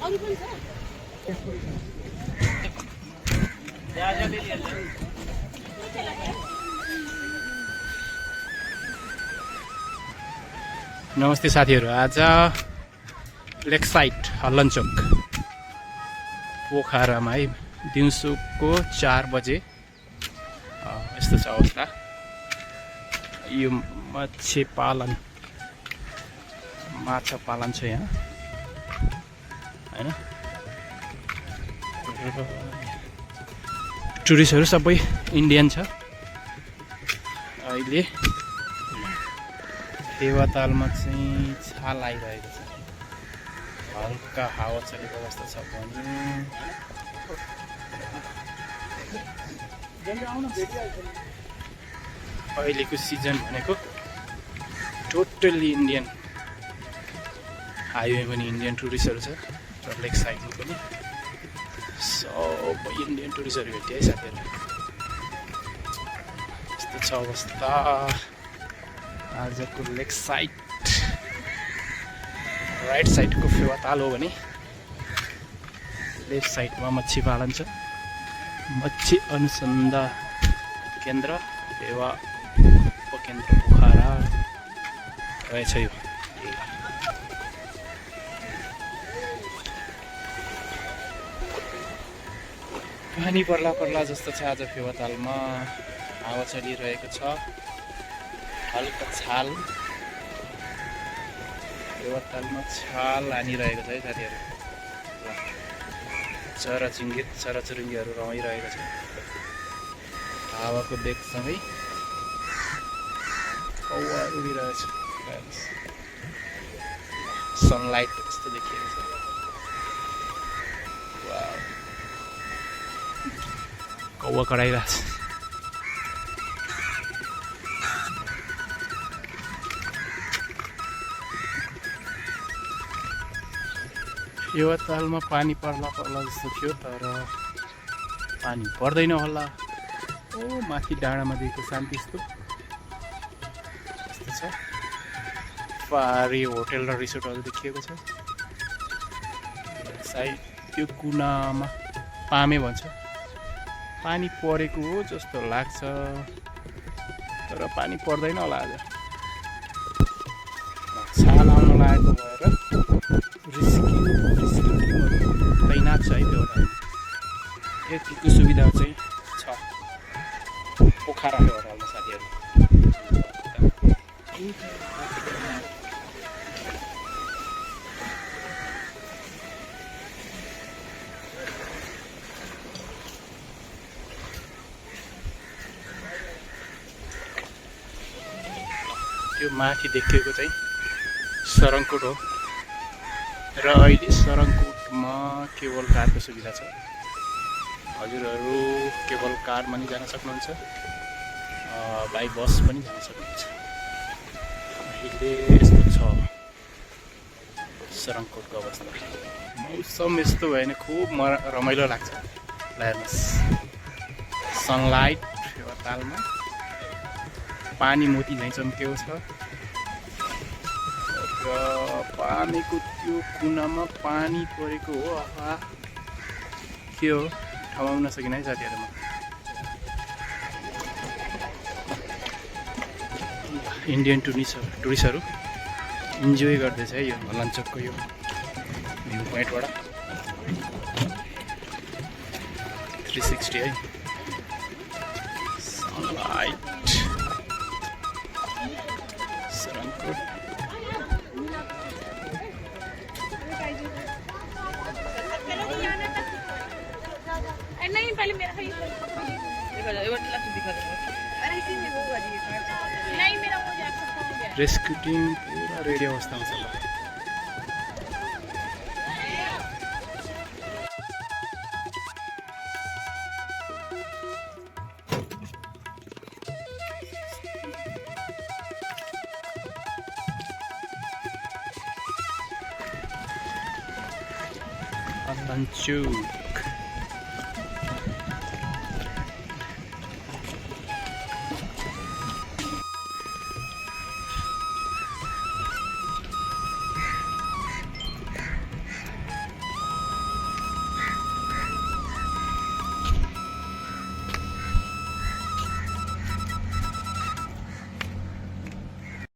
नमस्ते साथीहरू, आज लेक साइड हल्लनचोक पोखरामा है दिउँसोको 4 बजे यस्तो छ अवस्था। यो माछा पालन छ यहाँ हैन। टुरिस्टहरू सबै इन्डियन छ। अहिले फेवातालमा चाहिँ छाल आइरहेको छ, हल्का हावा चलेको अवस्था छ भने। अहिलेको सिजन भनेको टोटल्ली इन्डियन, हाइवे पनि इन्डियन टुरिस्टहरू छ र लेक साइडमा पनि सबै इन्डियन टुरिस्टहरू भेट्यो है साथीहरू। यस्तो छ अवस्था आजको लेक साइड। राइट साइडको फेवाताल हो भने लेफ्ट साइडमा मच्छी पालन छ। मच्छी अनुसन्धान केन्द्र फेवा उपकेन्द्र पोखरा रहेछ यो। पानी पर्ला पर्ला जस्तो छ आज फेवातालमा। हावा चलिरहेको छ, हल्का छाल फेवातालमा छाल हानिरहेको छ है साथीहरू। चराचुरुङ्गीहरू रमाइरहेको छ हावाको बेगसँगै। कौवा उडिरहेछ, सनलाइट यस्तो देखिएको छ। कौवा कराइरहेछ। फेवातालमा पानी पर्ला पर्ला जस्तो थियो, तर पानी पर्दैन होला। ओ माथि डाँडामा दिएको शान्ति यस्तो छ। पारी होटल र रिसोर्टहरू देखिएको छ। साइड त्यो कुनामा पामे भन्छ। पानी परेको हो जस्तो लाग्छ, तर पानी पर्दैन होला आज। छाल आउन लागेको भएर रिस्की तैनात छ है त्यो होटल। यतिको सुविधा चाहिँ छ पोखरा होटलमा साथीहरू। त्यो माथि देखिएको चाहिँ सरङकोट हो र अहिले सरङकोटमा केबल कारको सुविधा छ। हजुरहरू केबल कारमा पनि जान सक्नुहुन्छ, बाई बस पनि जान सक्नुहुन्छ। अहिले यस्तो छ सरङकोटको अवस्था। मौसम यस्तो भयो भने खुब रमाइलो लाग्छ। हेर्नुहोस् सनलाइट फेवातालमा पानी मोती झैँ चम्केको छ र पानीको त्यो कुनामा पानी परेको हो। के हो ठाउँमा नसकिन है साथीहरूमा। इन्डियन टुरिस्टहरू इन्जोय गर्दैछ है यो हल्लनचोकको यो भ्यू पोइन्टबाट। 360 है सनलाइट सरङकोट। रेस्क्यू टिम पुरा रेडी अवस्थामा छ। हल्लनचोक